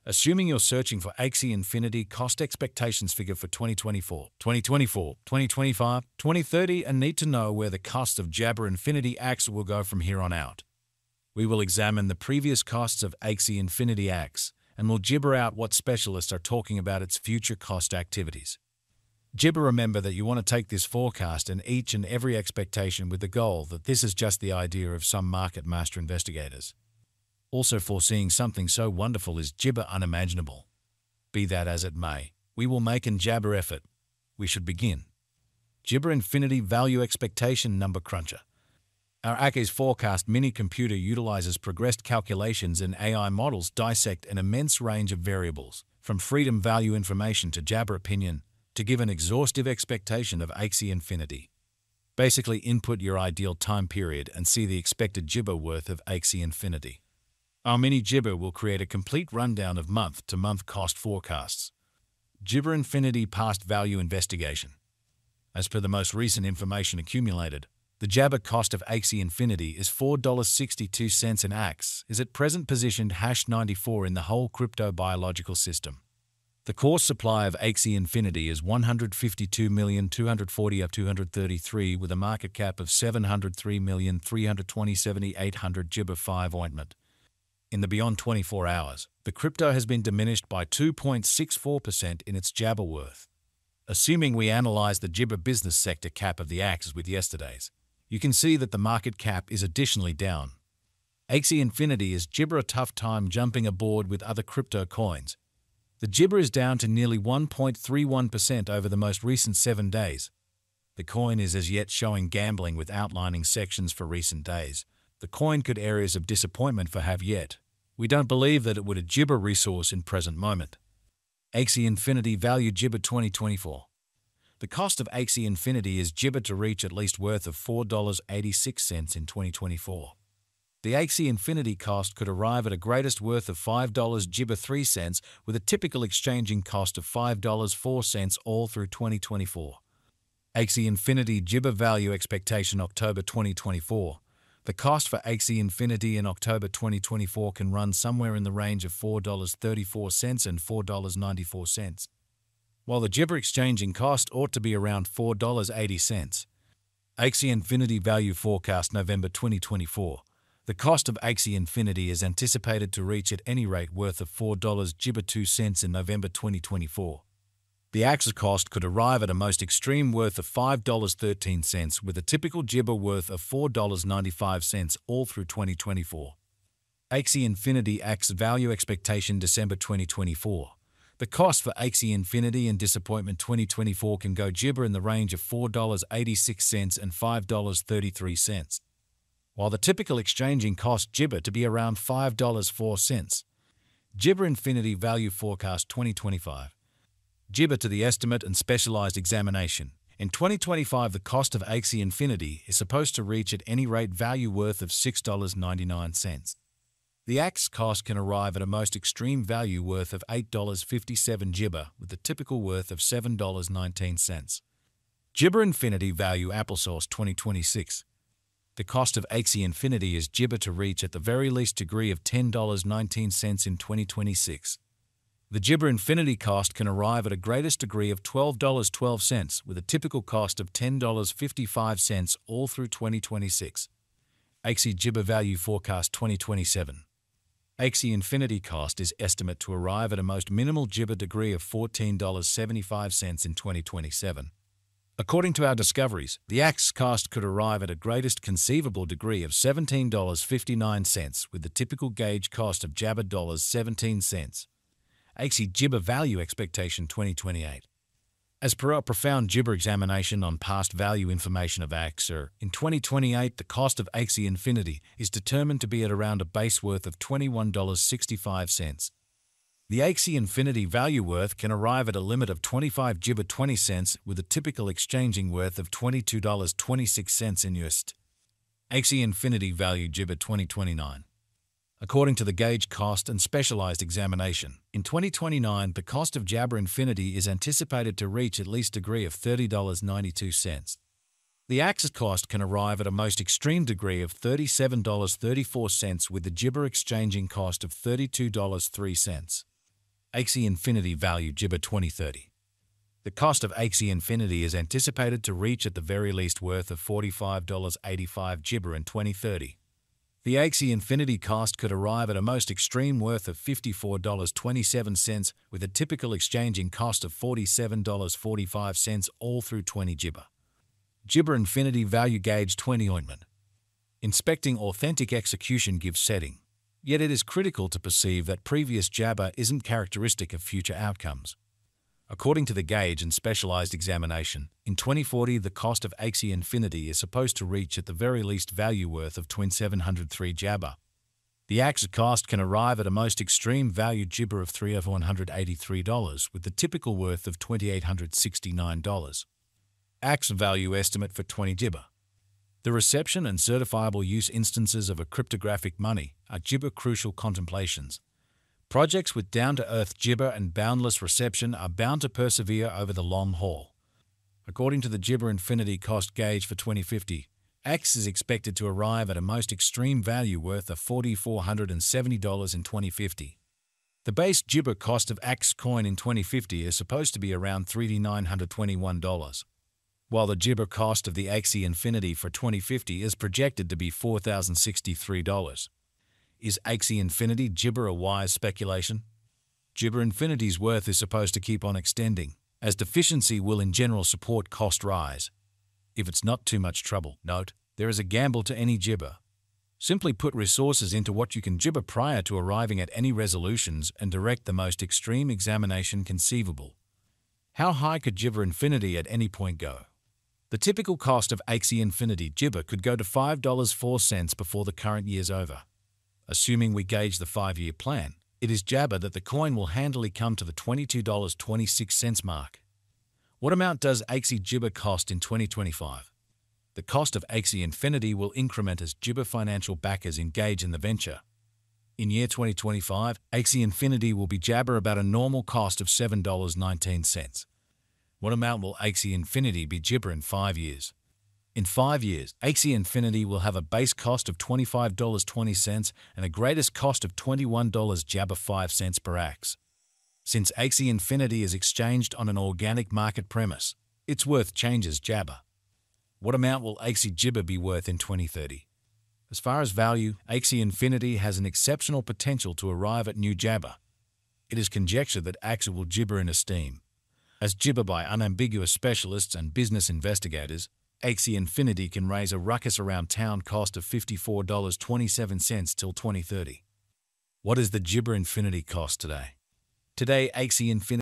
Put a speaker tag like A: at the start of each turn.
A: Assuming you're searching for Axie Infinity cost expectations figure for 2024, 2025, 2030 and need to know where the cost of Jabber Infinity Axie will go from here on out. We will examine the previous costs of Axie Infinity Axie and will gibber out what specialists are talking about its future cost activities. Gibber, remember that you want to take this forecast and each and every expectation with the goal that this is just the idea of some market master investigators. Also, foreseeing something so wonderful is gibber unimaginable. Be that as it may, we will make an jabber effort. We should begin. Gibber Infinity Value Expectation Number Cruncher. Our Axie's forecast mini computer utilizes progressed calculations and AI models dissect an immense range of variables, from freedom value information to jabber opinion, to give an exhaustive expectation of Axie Infinity. Basically, input your ideal time period and see the expected gibber worth of Axie Infinity. Our mini gibber will create a complete rundown of month-to-month cost forecasts. Gibber Infinity Past Value Investigation. As per the most recent information accumulated, the jabber cost of Axie Infinity is $4.62 and Axie is at present positioned #94 in the whole crypto biological system. The core supply of Axie Infinity is 152,240,233 with a market cap of 703,327,800 gibber 5 ointment. In the beyond 24 hours, the crypto has been diminished by 2.64% in its jabber worth. Assuming we analyze the gibber business sector cap of the Axie with yesterday's, you can see that the market cap is additionally down. Axie Infinity is gibber a tough time jumping aboard with other crypto coins. The gibber is down to nearly 1.31% over the most recent 7 days. The coin is as yet showing gambling with outlining sections for recent days. The coin could areas of disappointment for have yet. We don't believe that it would a gibber resource in present moment. Axie Infinity Value Gibber 2024. The cost of Axie Infinity is gibber to reach at least worth of $4.86 in 2024. The Axie Infinity cost could arrive at a greatest worth of $5 gibber 3 cents with a typical exchanging cost of $5.04 all through 2024. Axie Infinity Gibber Value Expectation October 2024. The cost for Axie Infinity in October 2024 can run somewhere in the range of $4.34 and $4.94, while the gibber exchanging cost ought to be around $4.80. Axie Infinity Value Forecast November 2024. The cost of Axie Infinity is anticipated to reach at any rate worth of $4 gibber 2 cents in November 2024. The Axie cost could arrive at a most extreme worth of $5.13 with a typical gibber worth of $4.95 all through 2024. Axie Infinity Axie Value Expectation December 2024. The cost for Axie Infinity and Disappointment 2024 can go gibber in the range of $4.86 and $5.33, while the typical exchanging cost gibber to be around $5.04. Gibber Infinity Value Forecast 2025. Gibber to the estimate and specialized examination. In 2025, the cost of Axie Infinity is supposed to reach at any rate value worth of $6.99. The Axie cost can arrive at a most extreme value worth of $8.57 gibber with the typical worth of $7.19. Gibber Infinity Value Applesauce 2026. The cost of Axie Infinity is gibber to reach at the very least degree of $10.19 in 2026. The Gibber Infinity cost can arrive at a greatest degree of $12.12 with a typical cost of $10.55 all through 2026. Axie Gibber Value Forecast 2027. Axie Infinity cost is estimate to arrive at a most minimal gibber degree of $14.75 in 2027. According to our discoveries, the Axie cost could arrive at a greatest conceivable degree of $17.59 with the typical gauge cost of jabber $17. Axie Gibber Value Expectation 2028. As per our profound gibber examination on past value information of Axie, in 2028 the cost of Axie Infinity is determined to be at around a base worth of $21.65. The Axie Infinity value worth can arrive at a limit of 25 gibber 20 cents with a typical exchanging worth of $22.26 in USD. Axie Infinity Value Gibber 2029. According to the gauge cost and specialized examination, in 2029 the cost of Jabber Infinity is anticipated to reach at least degree of $30.92. The Axis cost can arrive at a most extreme degree of $37.34 with the Gibber exchanging cost of $32.03. Axie Infinity Value Gibber 2030. The cost of Axie Infinity is anticipated to reach at the very least worth of $45.85 Gibber in 2030. The Axie Infinity cost could arrive at a most extreme worth of $54.27 with a typical exchanging cost of $47.45 all through 20 Gibber. Gibber Infinity Value Gauge 20 Ointment. Inspecting authentic execution gives setting, yet it is critical to perceive that previous Jabber isn't characteristic of future outcomes. According to the gauge and specialized examination, in 2040 the cost of Axie Infinity is supposed to reach at the very least value worth of 2703 Jabber. The Axie cost can arrive at a most extreme value Gibber of $3,183 with the typical worth of $2,869. Axie value estimate for 20 Gibber. The reception and certifiable use instances of a cryptographic money are Gibber crucial contemplations. Projects with down-to-earth Gibber and boundless reception are bound to persevere over the long haul. According to the Gibber Infinity cost gauge for 2050, Axie is expected to arrive at a most extreme value worth of $4,470 in 2050. The base Gibber cost of Axie coin in 2050 is supposed to be around $3,921, while the Gibber cost of the Axie Infinity for 2050 is projected to be $4,063. Is Axie Infinity Gibber a wise speculation? Gibber Infinity's worth is supposed to keep on extending, as deficiency will in general support cost rise. If it's not too much trouble, note, there is a gamble to any Gibber. Simply put resources into what you can Gibber prior to arriving at any resolutions and direct the most extreme examination conceivable. How high could Gibber Infinity at any point go? The typical cost of Axie Infinity Gibber could go to $5.04 before the current year's over. Assuming we gauge the 5-year plan, it is Jabber that the coin will handily come to the $22.26 mark. What amount does Axie Gibber cost in 2025? The cost of Axie Infinity will increment as Gibber financial backers engage in the venture. In year 2025, Axie Infinity will be Jabber about a normal cost of $7.19. What amount will Axie Infinity be Gibber in 5 years? In 5 years, Axie Infinity will have a base cost of $25.20 and a greatest cost of $21 Jabber 5 cents per Axie. Since Axie Infinity is exchanged on an organic market premise, its worth changes Jabber. What amount will Axie Gibber be worth in 2030? As far as value, Axie Infinity has an exceptional potential to arrive at new Jabber. It is conjectured that Axie will Gibber in esteem. As Gibber by unambiguous specialists and business investigators, Axie Infinity can raise a ruckus around town cost of $54.27 till 2030. What is the Gibber Infinity cost today? Today, Axie Infinity